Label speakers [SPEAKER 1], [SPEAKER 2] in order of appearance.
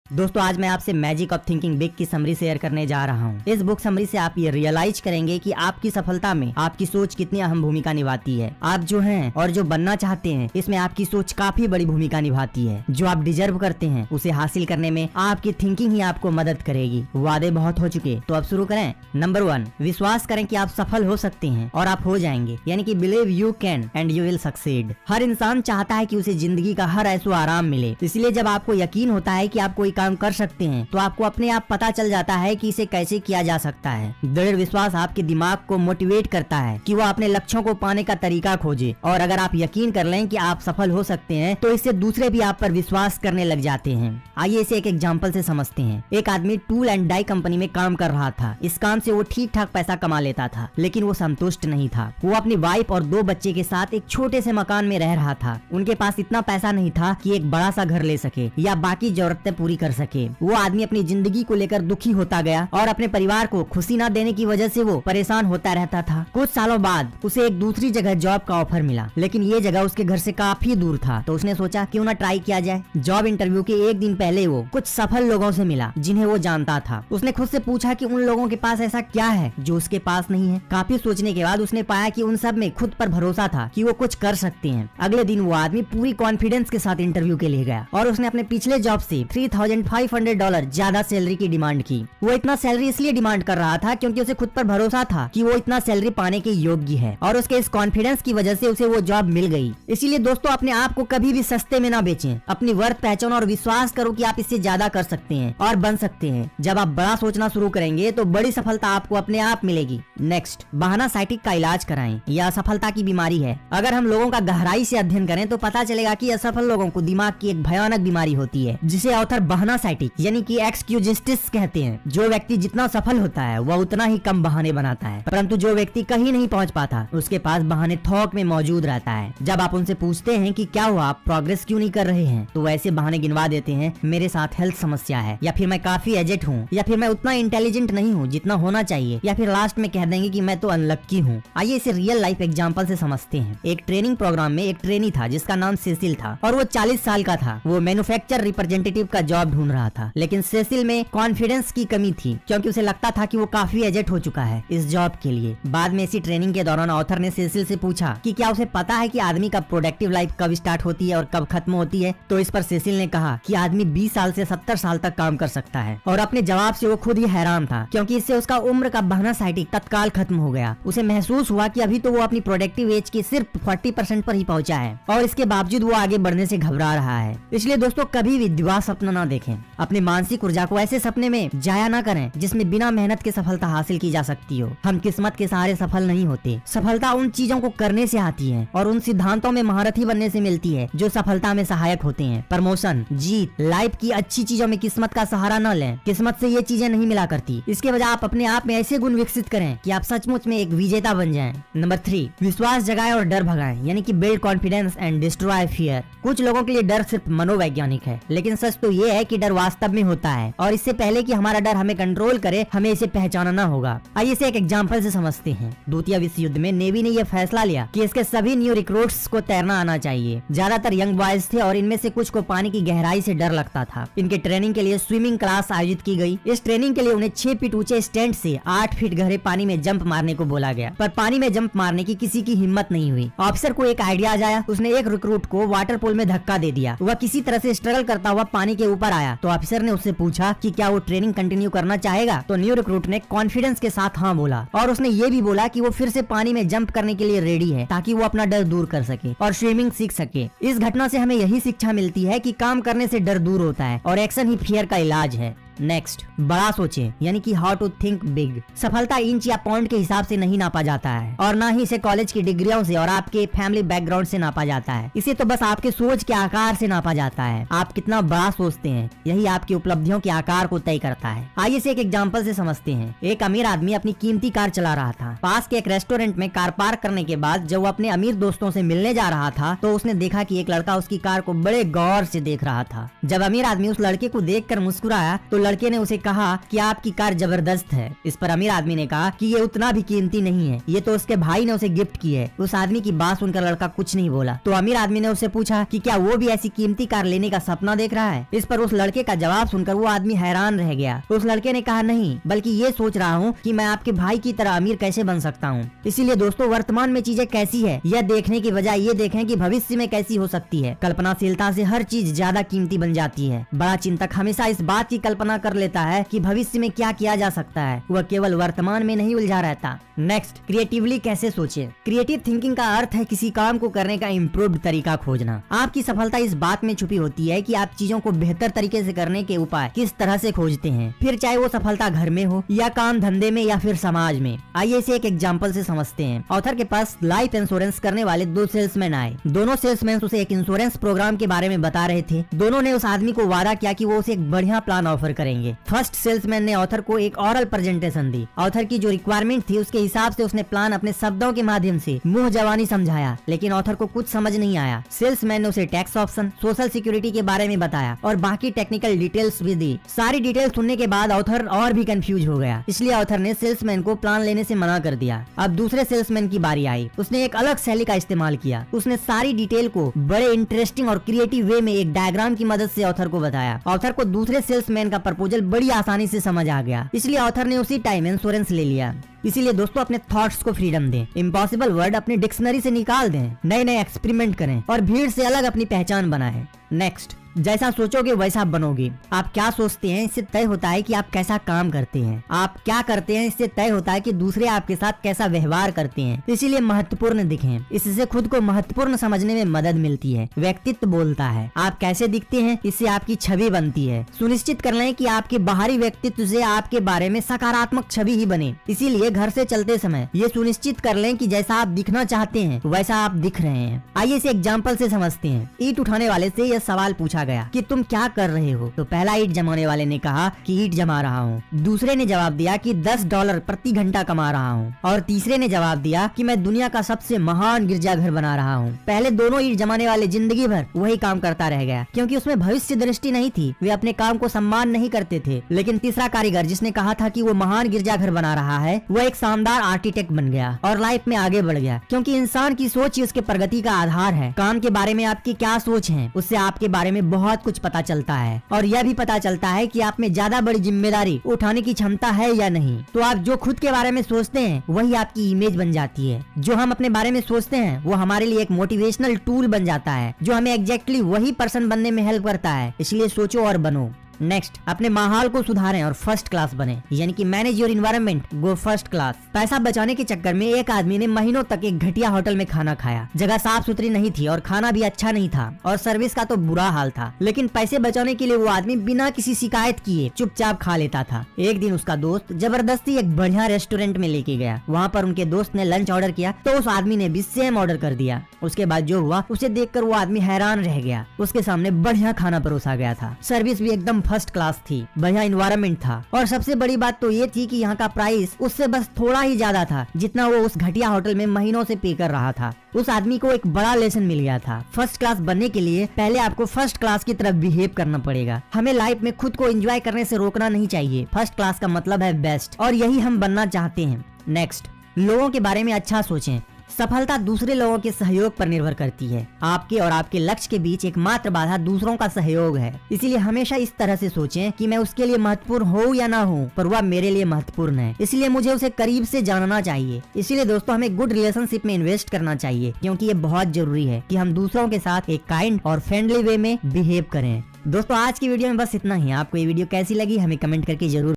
[SPEAKER 1] दोस्तों आज मैं आपसे मैजिक ऑफ थिंकिंग बिग की समरी शेयर करने जा रहा हूँ। इस बुक समरी से आप ये रियलाइज करेंगे कि आपकी सफलता में आपकी सोच कितनी अहम भूमिका निभाती है। आप जो हैं और जो बनना चाहते हैं इसमें आपकी सोच काफी बड़ी भूमिका निभाती है। जो आप डिजर्व करते हैं उसे हासिल करने में आपकी थिंकिंग ही आपको मदद करेगी। वादे बहुत हो चुके तो अब शुरू करें। नंबर 1, विश्वास करें कि आप सफल हो सकते हैं और आप हो जाएंगे, यानी कि believe you can and you will succeed. हर इंसान चाहता है कि उसे जिंदगी का हर ऐसो आराम मिले, इसलिए जब आपको यकीन होता है कि आप कोई काम कर सकते हैं तो आपको अपने आप पता चल जाता है कि इसे कैसे किया जा सकता है। दृढ़ विश्वास आपके दिमाग को मोटिवेट करता है कि वो अपने लक्ष्यों को पाने का तरीका खोजे, और अगर आप यकीन कर लें कि आप सफल हो सकते हैं तो इससे दूसरे भी आप पर विश्वास करने लग जाते हैं। आइए इसे एक एग्जाम्पल से समझते हैं। एक आदमी टूल एंड डाई कंपनी में काम कर रहा था। इस काम से वो ठीक ठाक पैसा कमा लेता था, लेकिन वो संतुष्ट नहीं था। वो अपनी वाइफ और 2 बच्चे के साथ एक छोटे से मकान में रह रहा था। उनके पास इतना पैसा नहीं था कि एक बड़ा सा घर ले सके या बाकी जरूरतें पूरी कर सके। वो आदमी अपनी जिंदगी को लेकर दुखी होता गया और अपने परिवार को खुशी न देने की वजह से वो परेशान होता रहता था। कुछ सालों बाद उसे एक दूसरी जगह जॉब का ऑफर मिला, लेकिन ये जगह उसके घर से काफी दूर था। तो उसने सोचा क्यों ना ट्राई किया जाए। जॉब इंटरव्यू के एक दिन पहले वो कुछ सफल लोगों से मिला जिन्हें वो जानता था। उसने खुद से पूछा कि उन लोगों के पास ऐसा क्या है जो उसके पास नहीं है। काफी सोचने के बाद उसने पाया कि उन सब में खुद पर भरोसा था कि वो कुछ कर सकते हैं। अगले दिन वो आदमी पूरी कॉन्फिडेंस के साथ इंटरव्यू के लिए गया और उसने अपने पिछले जॉब से $3,500 ज्यादा सैलरी की डिमांड की। वो इतना सैलरी इसलिए डिमांड कर रहा था क्योंकि उसे खुद पर भरोसा था कि वो इतना सैलरी पाने के योग्य है, और उसके इस कॉन्फिडेंस की वजह से उसे वो जॉब मिल गई। इसीलिए दोस्तों अपने आप को कभी भी सस्ते में ना बेचें। अपनी वर्थ पहचानो और विश्वास करो कि आप इससे ज्यादा कर सकते हैं और बन सकते हैं। जब आप बड़ा सोचना शुरू करेंगे तो बड़ी सफलता आपको अपने आप मिलेगी। नेक्स्ट, बहाना साइटिक का इलाज कराएं। यह असफलता की बीमारी है। अगर हम लोगों का गहराई से अध्ययन करें तो पता चलेगा कि असफल लोगों को दिमाग की एक भयानक बीमारी होती है जिसे ऑथर बहाना साइटिक यानी कि एक्सक्यूजिस्टिस कहते हैं। जो व्यक्ति जितना सफल होता है वह उतना ही कम बहाने बनाता है, परंतु जो व्यक्ति कहीं नहीं पहुंच पाता उसके पास बहाने थोक में मौजूद रहता है। जब आप उनसे पूछते हैं कि क्या हुआ, आप प्रोग्रेस क्यों नहीं कर रहे हैं, तो वैसे बहाने गिनवा देते हैं। मेरे साथ हेल्थ समस्या है, या फिर मैं काफी एजेड हूँ, या फिर मैं उतना इंटेलिजेंट नहीं हूँ जितना होना चाहिए, या फिर लास्ट में कह देंगे कि मैं तो अनलक्की हूँ। आइए इसे रियल लाइफ एग्जाम्पल से समझते हैं। एक ट्रेनिंग प्रोग्राम में एक ट्रेनी था जिसका नाम सेसिल था और वो 40 साल का था। वो मैन्युफैक्चर रिप्रेजेंटेटिव का जॉब ढूंढ रहा था, लेकिन सेसिल में कॉन्फिडेंस की कमी थी क्योंकि उसे लगता था कि वो काफी एजेड हो चुका है इस जॉब के लिए। बाद में इसी ट्रेनिंग के दौरान ऑथर ने सेसिल से पूछा कि क्या उसे पता है कि आदमी का प्रोडक्टिव लाइफ कब स्टार्ट होती है और कब खत्म होती है। तो इस पर सेसिल ने कहा कि आदमी 20 साल से 70 साल तक काम कर सकता है, और अपने जवाब से वो खुद ही हैरान था क्योंकि इससे उसका उम्र का बहाना साइटिक तत्काल खत्म हो गया। उसे महसूस हुआ कि अभी तो वो अपनी प्रोडक्टिव एज के सिर्फ 40% पर ही पहुंचा है और इसके बावजूद वो आगे बढ़ने से घबरा रहा है। इसलिए दोस्तों कभी भी दिवा सपना ना देखें। अपनी मानसिक ऊर्जा को ऐसे सपने में जाया ना करें जिसमें बिना मेहनत के सफलता हासिल की जा सकती हो। हम किस्मत के सहारे सफल नहीं होते। सफलता उन चीजों को करने से आती है और उन सिद्धांतों में महारथी बनने से मिलती है जो सफलता में सहायक होते हैं। प्रमोशन, जीत, लाइफ की अच्छी चीजों में किस्मत का सहारा न लें। किस्मत से ये चीजें नहीं मिला करती। इसके बजाय आप अपने आप में ऐसे गुण विकसित करें कि आप सचमुच में एक विजेता बन जाएं। नंबर 3, विश्वास जगाएं और डर भगाएं, यानी कि build confidence and destroy fear. कुछ लोगों के लिए डर सिर्फ मनोवैज्ञानिक है, लेकिन सच तो ये है कि डर वास्तव में होता है, और इससे पहले कि हमारा डर हमें कंट्रोल करे हमें इसे पहचानना होगा। आइए इसे एक एग्जांपल से समझते हैं। द्वितीय विश्व युद्ध में नेवी ने यह फैसला लिया कि इसके सभी न्यू रिक्रूट्स को तैरना आना चाहिए। ज्यादातर यंग बॉयज थे और इनमें से कुछ को पानी की गहराई से डर लगता था। इनके ट्रेनिंग के लिए स्विमिंग क्लास आयोजित की गई। इस ट्रेनिंग के लिए उन्हें 6 फीट ऊंचे स्टैंड से 8 फीट गहरे पानी में जंप मारने को बोला गया, पर पानी में जंप मारने की किसी की हिम्मत नहीं हुई। ऑफिसर को एक आइडिया आया। उसने एक रिक्रूट को वाटर पूल में धक्का दे दिया। वह किसी तरह से स्ट्रगल करता हुआ पानी के ऊपर आया तो ऑफिसर ने उससे पूछा कि क्या वो ट्रेनिंग कंटिन्यू करना चाहेगा। तो न्यू रिक्रूट ने कॉन्फिडेंस के साथ हाँ बोला, और उसने ये भी बोला कि वो फिर से पानी में जंप करने के लिए रेडी है ताकि वो अपना डर दूर कर सके और स्विमिंग सीख सके। इस घटना से हमें यही शिक्षा मिलती है कि काम करने से डर दूर होता है और एक्शन ही फियर का इलाज है। नेक्स्ट, बड़ा सोचें, यानी कि हाउ टू थिंक बिग। सफलता इंच या पाउंड के हिसाब से नहीं नापा जाता है और ना ही इसे कॉलेज की डिग्रियों से और आपके फैमिली बैकग्राउंड से नापा जाता है। इसे तो बस आपके सोच के आकार से नापा जाता है। आप कितना बड़ा सोचते हैं यही आपकी उपलब्धियों के आकार को तय करता है। आइए इसे एक एग्जांपल से समझते हैं। एक अमीर आदमी अपनी कीमती कार चला रहा था। पास के एक रेस्टोरेंट में कार पार्क करने के बाद जब वो अपने अमीर दोस्तों से मिलने जा रहा था तो उसने देखा कि एक लड़का उसकी कार को बड़े गौर से देख रहा था। जब अमीर आदमी उस लड़के को देखकर मुस्कुराया तो लड़के ने उसे कहा कि आपकी कार जबरदस्त है। इस पर अमीर आदमी ने कहा कि ये उतना भी कीमती नहीं है, ये तो उसके भाई ने उसे गिफ्ट की है। उस आदमी की बात सुनकर लड़का कुछ नहीं बोला। तो अमीर आदमी ने उससे पूछा कि क्या वो भी ऐसी कीमती कार लेने का सपना देख रहा है। इस पर उस लड़के का जवाब सुनकर वो आदमी हैरान रह गया। उस लड़के ने कहा नहीं, बल्कि ये सोच रहा हूँ कि मैं आपके भाई की तरह अमीर कैसे बन सकता हूँ। इसीलिए दोस्तों, वर्तमान में चीजें कैसी है यह देखने की बजाय ये देखें कि भविष्य में कैसी हो सकती है। कल्पनाशीलता से हर चीज ज्यादा कीमती बन जाती है। बड़ा चिंतक हमेशा इस बात की कल्पना कर लेता है कि भविष्य में क्या किया जा सकता है, वह केवल वर्तमान में नहीं उलझा रहता। नेक्स्ट, क्रिएटिवली कैसे सोचें। क्रिएटिव थिंकिंग का अर्थ है किसी काम को करने का इम्प्रूव्ड तरीका खोजना। आपकी सफलता इस बात में छुपी होती है कि आप चीजों को बेहतर तरीके से करने के उपाय किस तरह से खोजते हैं, फिर चाहे वो सफलता घर में हो या काम धंधे में या फिर समाज में। आइए इसे एक एग्जांपल से समझते हैं। ऑथर के पास लाइफ इंश्योरेंस करने वाले दो सेल्समैन आए। दोनों सेल्समैन उसे एक इंश्योरेंस प्रोग्राम के बारे में बता रहे थे। दोनों ने उस आदमी को वादा किया कि वो उसे एक बढ़िया प्लान ऑफर करेंगे। फर्स्ट सेल्समैन ने ऑथर को एक ओरल प्रेजेंटेशन दी। ऑथर की जो रिक्वायरमेंट थी उसके हिसाब से उसने प्लान अपने शब्दों के माध्यम से मुंह जवानी समझाया, लेकिन ऑथर को कुछ समझ नहीं आया। सेल्समैन ने उसे टैक्स ऑप्शन, सोशल सिक्योरिटी के बारे में बताया और बाकी टेक्निकल डिटेल्स भी दी। सारी डिटेल्स सुनने के बाद ऑथर और भी कंफ्यूज हो गया। इसलिए ऑथर ने सेल्समैन को प्लान लेने से मना कर दिया। अब दूसरे सेल्समैन की बारी आई। उसने एक अलग शैली का इस्तेमाल किया। उसने सारी डिटेल को बड़े इंटरेस्टिंग और क्रिएटिव वे में एक डायग्राम की मदद से ऑथर को बताया। ऑथर को दूसरे सेल्समैन का प्रपोजल बड़ी आसानी से समझ आ गया। इसलिए ऑथर ने उसी टाइम इंश्योरेंस ले लिया। इसीलिए दोस्तों, अपने थॉट्स को फ्रीडम दें, इम्पॉसिबल वर्ड अपनी डिक्शनरी से निकाल दें, नए नए एक्सपेरिमेंट करें और भीड़ से अलग अपनी पहचान बनाएं। नेक्स्ट, जैसा सोचोगे वैसा बनोगे। आप क्या सोचते हैं इससे तय होता है कि आप कैसा काम करते हैं। आप क्या करते हैं इससे तय होता है कि दूसरे आपके साथ कैसा व्यवहार करते हैं। इसीलिए महत्वपूर्ण दिखें। इससे खुद को महत्वपूर्ण समझने में मदद मिलती है। व्यक्तित्व बोलता है। आप कैसे दिखते हैं इससे आपकी छवि बनती है। सुनिश्चित कर लें कि आपके बाहरी व्यक्तित्व से आपके बारे में सकारात्मक छवि ही बने। इसीलिए घर से चलते समय ये सुनिश्चित कर लें कि जैसा आप दिखना चाहते हैं वैसा आप दिख रहे हैं। आइए इसे एग्जाम्पल से समझते हैं। ईंट उठाने वाले से यह सवाल पूछा गया कि तुम क्या कर रहे हो। तो पहला ईंट जमाने वाले ने कहा कि ईंट जमा रहा हूँ। दूसरे ने जवाब दिया कि $10 प्रति घंटा कमा रहा हूँ। और तीसरे ने जवाब दिया कि मैं दुनिया का सबसे महान गिरजाघर बना रहा हूँ। पहले दोनों ईंट जमाने वाले जिंदगी भर वही काम करता रह गया, क्योंकि उसमें भविष्य दृष्टि नहीं थी। वे अपने काम को सम्मान नहीं करते थे। लेकिन तीसरा कारीगर, जिसने कहा था कि वो महान गिरजाघर बना रहा है, वो एक शानदार आर्किटेक्ट बन गया और लाइफ में आगे बढ़ गया। क्योंकि इंसान की सोच ही उसके प्रगति का आधार है। काम के बारे में आपकी क्या सोच है, उससे आपके बारे में बहुत कुछ पता चलता है। और यह भी पता चलता है कि आप में ज्यादा बड़ी जिम्मेदारी उठाने की क्षमता है या नहीं। तो आप जो खुद के बारे में सोचते हैं वही आपकी इमेज बन जाती है। जो हम अपने बारे में सोचते हैं वो हमारे लिए एक मोटिवेशनल टूल बन जाता है, जो हमें एग्जैक्टली वही पर्सन बनने में हेल्प करता है। इसलिए सोचो और बनो। नेक्स्ट, अपने माहौल को सुधारें और फर्स्ट क्लास बने, यानी कि manage your environment, go first class. पैसा बचाने के चक्कर में एक आदमी ने महीनों तक एक घटिया होटल में खाना खाया। जगह साफ सुथरी नहीं थी और खाना भी अच्छा नहीं था और सर्विस का तो बुरा हाल था। लेकिन पैसे बचाने के लिए वो आदमी बिना किसी शिकायत किए चुपचाप खा लेता था। एक दिन उसका दोस्त जबरदस्ती एक बढ़िया रेस्टोरेंट में लेके गया। वहाँ पर उनके दोस्त ने लंच ऑर्डर किया तो उस आदमी ने भी सेम ऑर्डर कर दिया। उसके बाद जो हुआ उसे देखकर वो आदमी हैरान रह गया। उसके सामने बढ़िया खाना परोसा गया था, सर्विस भी एकदम फर्स्ट क्लास थी, बढ़िया एनवायरनमेंट था और सबसे बड़ी बात तो ये थी कि यहाँ का प्राइस उससे बस थोड़ा ही ज्यादा था जितना वो उस घटिया होटल में महीनों से पे कर रहा था। उस आदमी को एक बड़ा लेसन मिल गया था। फर्स्ट क्लास बनने के लिए पहले आपको फर्स्ट क्लास की तरफ बिहेव करना पड़ेगा। हमें लाइफ में खुद को एंजॉय करने से रोकना नहीं चाहिए। फर्स्ट क्लास का मतलब है बेस्ट और यही हम बनना चाहते हैं। नेक्स्ट, लोगों के बारे में अच्छा सोचें। सफलता दूसरे लोगों के सहयोग पर निर्भर करती है। आपके और आपके लक्ष्य के बीच एकमात्र बाधा दूसरों का सहयोग है। इसीलिए हमेशा इस तरह से सोचें कि मैं उसके लिए महत्वपूर्ण हो या ना हो, पर वह मेरे लिए महत्वपूर्ण है, इसलिए मुझे उसे करीब से जानना चाहिए। इसीलिए दोस्तों, हमें गुड रिलेशनशिप में इन्वेस्ट करना चाहिए, क्योंकि ये बहुत जरूरी है कि हम दूसरों के साथ एक काइंड और फ्रेंडली वे में बिहेव करें। दोस्तों, आज की वीडियो में बस इतना ही। आपको ये वीडियो कैसी लगी हमें कमेंट करके जरूर